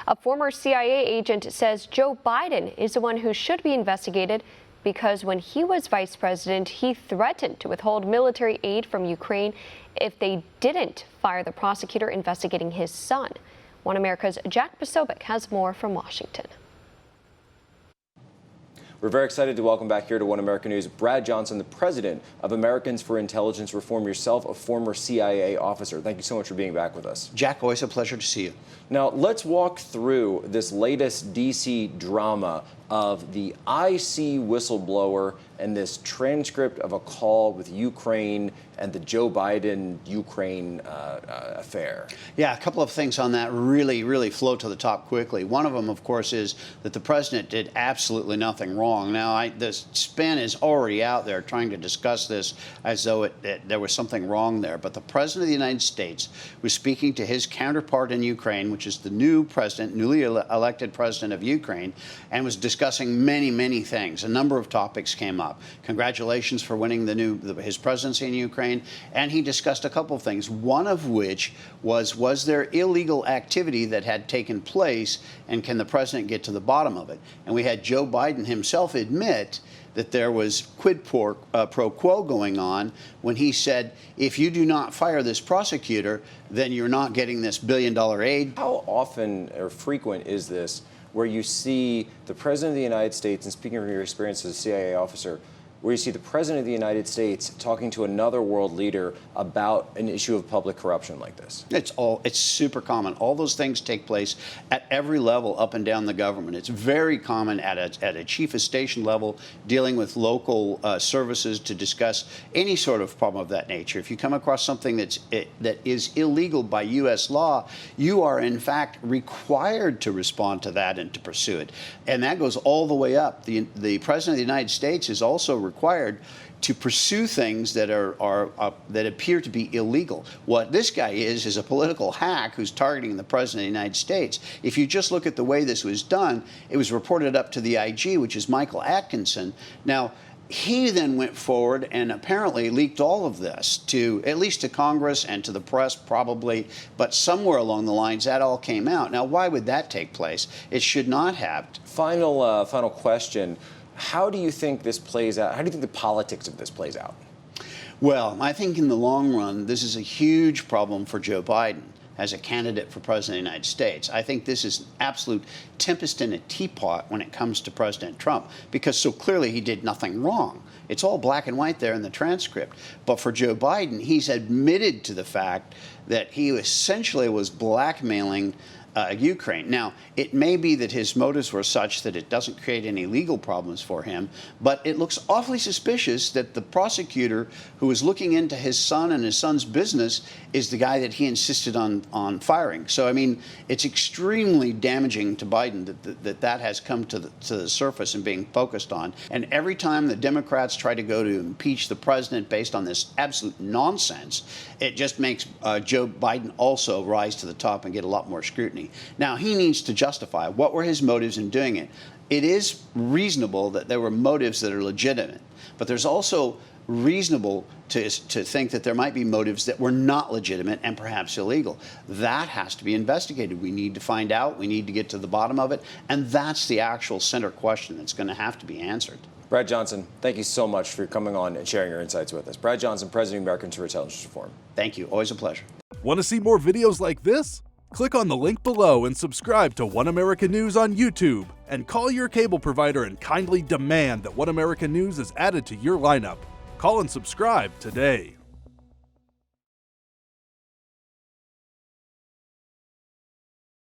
A former CIA agent says Joe Biden is the one who should be investigated because when he was vice president, he threatened to withhold military aid from Ukraine if they didn't fire the prosecutor investigating his son. One America's Jack Posobiec has more from Washington. We're very excited to welcome back here to One American News Brad Johnson, the president of Americans for Intelligence Reform, yourself a former CIA officer. Thank you so much for being back with us. Jack, always a pleasure to see you. Now, let's walk through this latest D.C. drama of the IC whistleblower and this transcript of a call with Ukraine and the Joe Biden-Ukraine affair. Yeah, a couple of things on that really float to the top quickly. One of them, of course, is that the president did absolutely nothing wrong. Now, the spin is already out there trying to discuss this as though there was something wrong there. But the president of the United States was speaking to his counterpart in Ukraine, which is the new president, newly elected president of Ukraine, and was discussing many things. A number of topics came up. Congratulations for winning his presidency in Ukraine, and he discussed a couple of things. One of which was there illegal activity that had taken place, and can the president get to the bottom of it? And we had Joe Biden himself admit that there was quid pro quo going on when he said, if you do not fire this prosecutor, then you're not getting this billion-dollar aid. How often or frequent is this where you see the president of the United States, and speaking from your experience as a CIA officer, where you see the president of the United States talking to another world leader about an issue of public corruption like this? It's super common. All those things take place at every level up and down the government. It's very common at a chief of station level, dealing with local services to discuss any sort of problem of that nature. If you come across something that is illegal by U.S. law, you are in fact required to respond to that and to pursue it. And that goes all the way up. The president of the United States is also required to pursue things that that appear to be illegal. What this guy is a political hack who's targeting the president of the United States. If you just look at the way this was done, it was reported up to the IG, which is Michael Atkinson. Now, he then went forward and apparently leaked all of this at least to Congress and to the press probably, but somewhere along the lines that all came out. Now, why would that take place? It should not have. Final question. How do you think this plays out? How do you think the politics of this plays out? Well, I think in the long run, this is a huge problem for Joe Biden as a candidate for president of the United States. I think this is an absolute tempest in a teapot when it comes to President Trump, because so clearly he did nothing wrong. It's all black and white there in the transcript. But for Joe Biden, he's admitted to the fact that he essentially was blackmailing Ukraine. Now, it may be that his motives were such that it doesn't create any legal problems for him, but it looks awfully suspicious that the prosecutor who was looking into his son and his son's business is the guy that he insisted on firing. So, I mean, it's extremely damaging to Biden that has come to the surface and being focused on. And every time the Democrats try to go to impeach the president based on this absolute nonsense, it just makes Joe Biden also rise to the top and get a lot more scrutiny. Now, he needs to justify what were his motives in doing it. It is reasonable that there were motives that are legitimate, but there's also reasonable to think that there might be motives that were not legitimate and perhaps illegal. That has to be investigated. We need to find out. We need to get to the bottom of it. And that's the actual center question that's going to have to be answered. Brad Johnson, thank you so much for coming on and sharing your insights with us. Brad Johnson, President of Americans for Intelligence Reform. Thank you. Always a pleasure. Want to see more videos like this? Click on the link below and subscribe to One American News on YouTube. And call your cable provider and kindly demand that One American News is added to your lineup. Call and subscribe today.